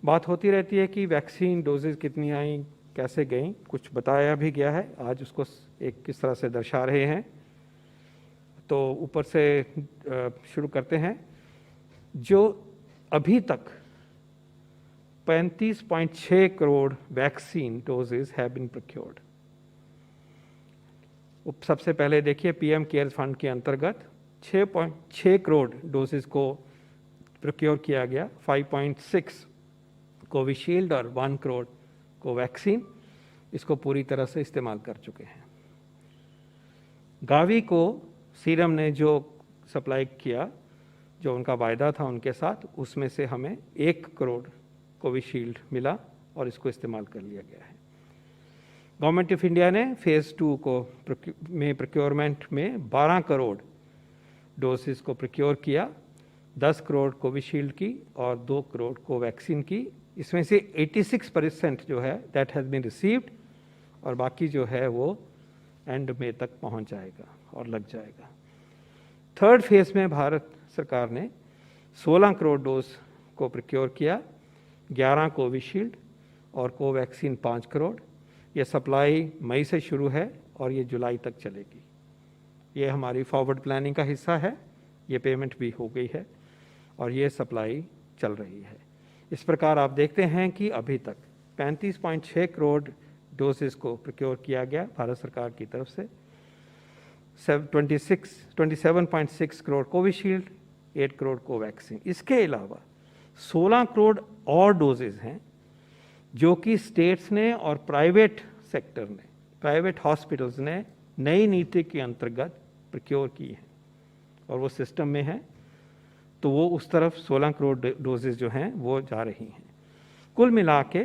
बात होती रहती है कि वैक्सीन डोजेज कितनी आई, कैसे गई, कुछ बताया भी गया है। आज उसको एक किस तरह से दर्शा रहे हैं। तो ऊपर से शुरू करते हैं। जो अभी तक 35.6 crore vaccine doses have been procured. सबसे पहले देखिए पीएम केयर्स फंड के अंतर्गत 6.6 करोड़ डोजेज को प्रोक्योर किया गया। 5.6 कोविशील्ड और 1 करोड़ कोवैक्सीन इसको पूरी तरह से इस्तेमाल कर चुके हैं। गावी को सीरम ने जो सप्लाई किया, जो उनका वायदा था उनके साथ, उसमें से हमें 1 करोड़ कोविशील्ड मिला और इसको इस्तेमाल कर लिया गया है। गवर्नमेंट ऑफ इंडिया ने फेज़ 2 को में प्रोक्योरमेंट में 12 करोड़ डोसेस को प्रोक्योर किया, 10 करोड़ कोविशील्ड की और 2 करोड़ कोवैक्सीन की। इसमें से 86% जो है दैट हैज़ बीन रिसीव्ड और बाकी जो है वो एंड में तक पहुंच जाएगा और लग जाएगा। थर्ड फेज़ में भारत सरकार ने 16 करोड़ डोज को प्रोक्योर किया, 11 कोविशील्ड और कोवैक्सीन 5 करोड़। ये सप्लाई मई से शुरू है और ये जुलाई तक चलेगी। ये हमारी फॉरवर्ड प्लानिंग का हिस्सा है। ये पेमेंट भी हो गई है और ये सप्लाई चल रही है। इस प्रकार आप देखते हैं कि अभी तक 35.6 करोड़ डोजेस को प्रोक्योर किया गया भारत सरकार की तरफ से। 27.6 करोड़ कोविशील्ड, 8 करोड़ कोवैक्सीन। इसके अलावा 16 करोड़ और डोजेज हैं जो कि स्टेट्स ने और प्राइवेट सेक्टर ने, प्राइवेट हॉस्पिटल्स ने नई नीति के अंतर्गत प्रोक्योर की हैं और वो सिस्टम में है। तो वो उस तरफ 16 करोड़ डोजेज जो हैं वो जा रही हैं। कुल मिला के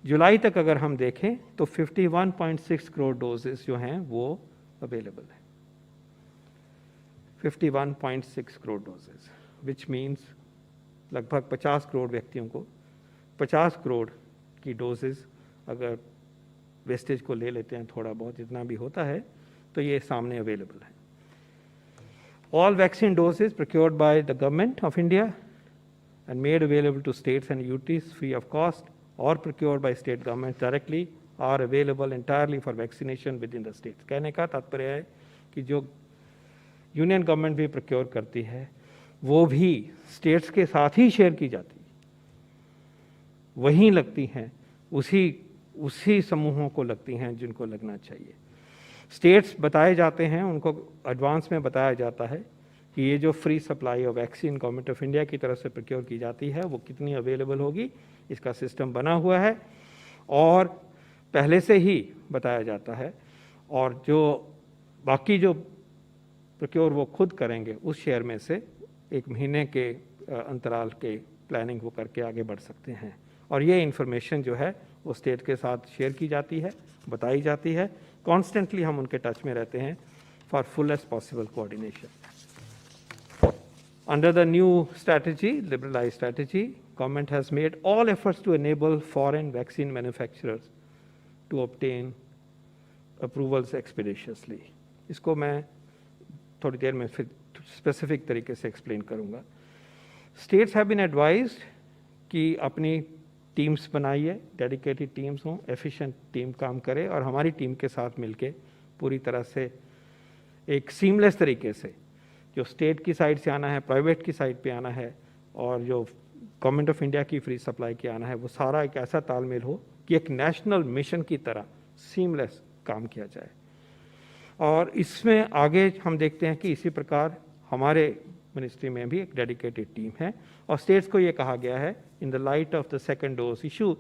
जुलाई तक अगर हम देखें तो 51.6 करोड़ डोजेज जो हैं वो अवेलेबल है। 51.6 करोड़ डोजेज विच मीन्स लगभग 50 करोड़ व्यक्तियों को 50 करोड़ की डोजेज अगर वेस्टेज को ले लेते हैं, थोड़ा बहुत जितना भी होता है, तो ये सामने अवेलेबल है। All vaccine doses procured by the government of India and made available to states and UTs free of cost or procured by state governments directly are available entirely for vaccination within the states. कहने का तात्पर्य है कि जो union government भी procure करती है वो भी स्टेट्स के साथ ही शेयर की जाती है, वहीं लगती हैं, उसी समूहों को लगती हैं जिनको लगना चाहिए। स्टेट्स बताए जाते हैं, उनको एडवांस में बताया जाता है कि ये जो free supply of vaccine government of India की तरफ से प्रोक्योर की जाती है वो कितनी अवेलेबल होगी, इसका सिस्टम बना हुआ है और पहले से ही बताया जाता है। और जो बाकी जो प्रोक्योर वो खुद करेंगे, उस शेयर में से 1 महीने के अंतराल के प्लानिंग वो करके आगे बढ़ सकते हैं। और ये इन्फॉर्मेशन जो है वो स्टेट के साथ शेयर की जाती है, बताई जाती है। कॉन्स्टेंटली हम उनके टच में रहते हैं for fullest possible coordination. Under the new strategy, liberalized strategy, government has made all efforts to enable foreign vaccine manufacturers to obtain approvals expeditiously. इसको मैं थोड़ी देर में फिर स्पेसिफिक तरीके से एक्सप्लेन करूँगा। States have been advised कि अपनी टीम्स बनाइए, डेडिकेटेड टीम्स हों, एफिशिएंट टीम काम करे और हमारी टीम के साथ मिलके पूरी तरह से एक सीमलेस तरीके से जो स्टेट की साइड से आना है, प्राइवेट की साइड पे आना है और जो गवर्नमेंट ऑफ इंडिया की फ्री सप्लाई के आना है, वो सारा एक ऐसा तालमेल हो कि एक नेशनल मिशन की तरह सीमलेस काम किया जाए। और इसमें आगे हम देखते हैं कि इसी प्रकार हमारे मिनिस्ट्री में भी एक डेडिकेटेड टीम है और स्टेट्स को ये कहा गया है in the light of the second dose issue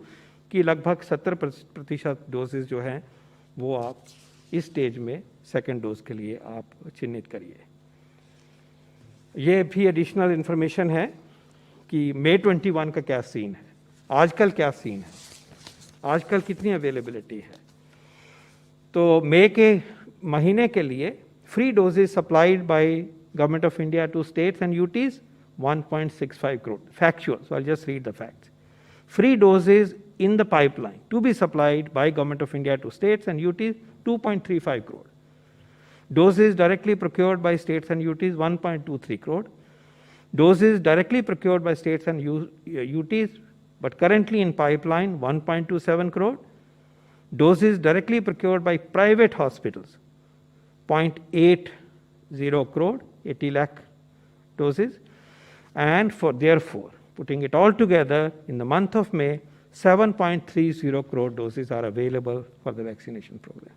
कि लगभग 70% डोजेज जो हैं वो आप इस स्टेज में सेकेंड डोज के लिए आप चिन्हित करिए। ये भी एडिशनल इन्फॉर्मेशन है कि मई 21 का क्या सीन है, आजकल क्या सीन है, आजकल कितनी अवेलेबिलिटी है। तो मई के महीने के लिए free doses supplied by Government of India to states and UTs 1.65 crore. Factual, so I'll just read the facts. Free doses in the pipeline to be supplied by Government of India to states and UTs 2.35 crore. Doses directly procured by states and UTs 1.23 crore. Doses directly procured by states and UTs but currently in pipeline 1.27 crore. Doses directly procured by private hospitals 0.80 crore, 80 lakh doses, and for therefore putting it all together, in the month of May 7.30 crore doses are available for the vaccination program.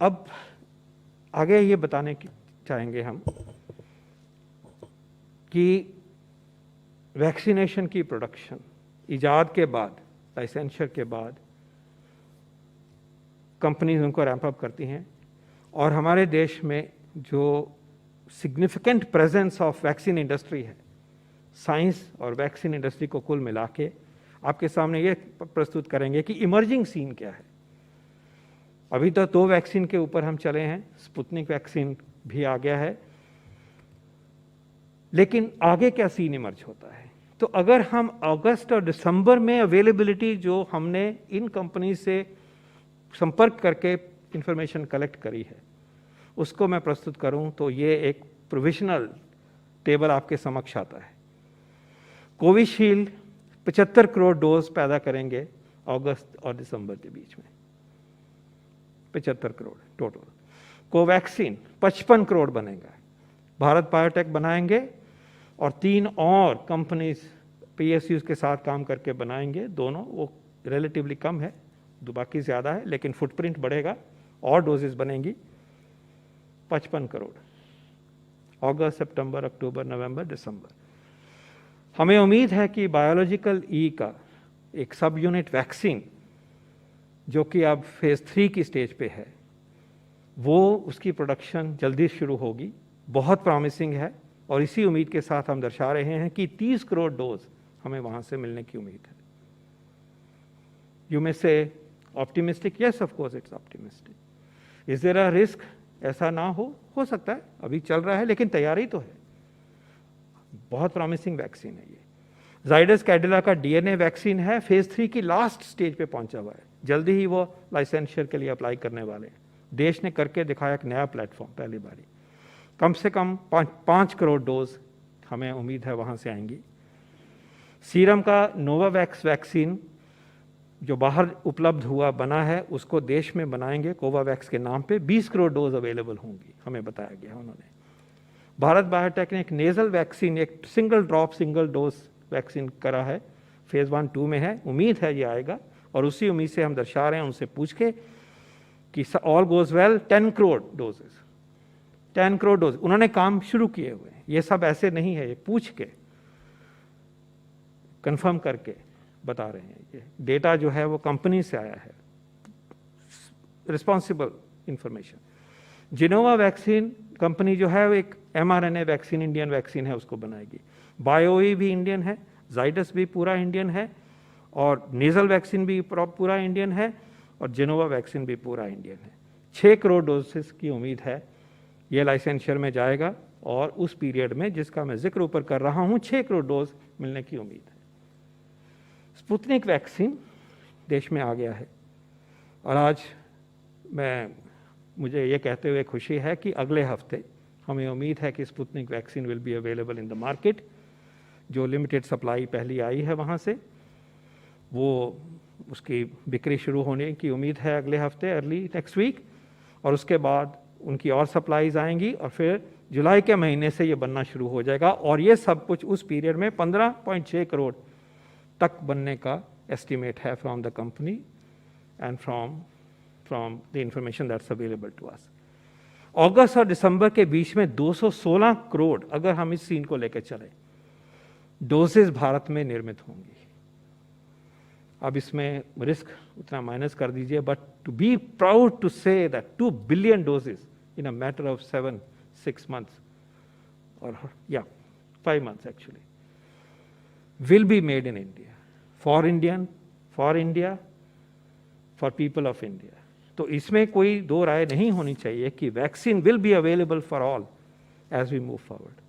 अब आगे ये बताने चाहेंगे हम कि vaccination की production इजाद के बाद, लाइसेंसर के बाद कंपनीज उनको रैंप अप करती हैं, और हमारे देश में जो significant presence of vaccine industry है, साइंस और वैक्सीन इंडस्ट्री को कुल मिला के आपके सामने ये प्रस्तुत करेंगे कि इमर्जिंग सीन क्या है। अभी तो 2 वैक्सीन के ऊपर हम चले हैं, स्पुतनिक वैक्सीन भी आ गया है, लेकिन आगे क्या सीन इमर्ज होता है। तो अगर हम अगस्त और दिसंबर में अवेलेबिलिटी जो हमने इन कंपनी से संपर्क करके इंफॉर्मेशन कलेक्ट करी है उसको मैं प्रस्तुत करूं, तो ये एक प्रोविजनल टेबल आपके समक्ष आता है। कोविशील्ड 75 करोड़ डोज पैदा करेंगे अगस्त और दिसंबर के बीच में, 75 करोड़ टोटल। कोवैक्सीन 55 करोड़ बनेगा, भारत बायोटेक बनाएंगे और 3 और कंपनीज पीएसयूज के साथ काम करके बनाएंगे। दोनों वो रिलेटिवली कम है, बाकी ज़्यादा है, लेकिन फुटप्रिंट बढ़ेगा और डोजेस बनेंगी। 55 करोड़ अगस्त, सितंबर, अक्टूबर, नवंबर, दिसंबर। हमें उम्मीद है कि बायोलॉजिकल ई का एक सब यूनिट वैक्सीन जो कि अब फेज़ 3 की स्टेज पे है, वो उसकी प्रोडक्शन जल्दी शुरू होगी, बहुत प्रॉमिसिंग है, और इसी उम्मीद के साथ हम दर्शा रहे हैं कि 30 करोड़ डोज हमें वहाँ से मिलने की उम्मीद है। You may say optimistic, yes of course it's optimistic. Is there a risk? ऐसा ना हो सकता है, अभी चल रहा है, लेकिन तैयारी तो है। बहुत प्रॉमिसिंग वैक्सीन है ये। जाइडस कैडिला का डीएनए वैक्सीन है, फेज़ 3 की लास्ट स्टेज पे पहुंचा हुआ है, जल्दी ही वो लाइसेंसर के लिए अप्लाई करने वाले हैं। देश ने करके दिखाया एक नया प्लेटफॉर्म, पहली बारी। कम से कम 5 करोड़ डोज हमें उम्मीद है वहाँ से आएंगी। सीरम का नोवावैक्स वैक्सीन जो बाहर उपलब्ध हुआ बना है, उसको देश में बनाएंगे कोवावैक्स के नाम पे, 20 करोड़ डोज अवेलेबल होंगी, हमें बताया गया उन्होंने। भारत बायोटेक ने एक नेजल वैक्सीन, एक single drop single dose vaccine करा है, फेज़ 1-2 में है, उम्मीद है ये आएगा, और उसी उम्मीद से हम दर्शा रहे हैं उनसे पूछ के कि all goes well 10 crore doses, 10 crore dose उन्होंने काम शुरू किए हुए हैं। ये सब ऐसे नहीं है, ये पूछ के कंफर्म करके बता रहे हैं। ये डेटा जो है वो कंपनी से आया है, responsible information. Gennova vaccine company जो है वो एक mRNA वैक्सीन, इंडियन वैक्सीन है, उसको बनाएगी। बायोई भी इंडियन है, जाइडस भी पूरा इंडियन है, और नेजल वैक्सीन भी पूरा इंडियन है, और जिनोवा वैक्सीन भी पूरा इंडियन है। 6 करोड़ डोजेस की उम्मीद है ये लाइसेंसर में जाएगा, और उस पीरियड में जिसका मैं जिक्र ऊपर कर रहा हूँ 6 करोड़ डोज मिलने की उम्मीद है। स्पुतनिक वैक्सीन देश में आ गया है, और आज मुझे ये कहते हुए खुशी है कि अगले हफ्ते हमें उम्मीद है कि Sputnik vaccine will be available in the market. जो लिमिटेड सप्लाई पहली आई है वहाँ से, वो उसकी बिक्री शुरू होने की उम्मीद है अगले हफ्ते, अर्ली नेक्स्ट वीक, और उसके बाद उनकी और सप्लाईज आएंगी, और फिर जुलाई के महीने से ये बनना शुरू हो जाएगा, और ये सब कुछ उस पीरियड में 15.6 करोड़ तक बनने का एस्टिमेट है from the company and from the information that's available to us. अगस्त और दिसंबर के बीच में 216 करोड़, अगर हम इस सीन को लेकर चले, डोजेज भारत में निर्मित होंगी। अब इसमें रिस्क उतना माइनस कर दीजिए, but to be proud to say that 2 billion doses in a matter of 7-6 months, or 5 months actually, will be made in India, for India, for people of India. तो इसमें कोई दो राय नहीं होनी चाहिए कि vaccine will be available for all as we move forward.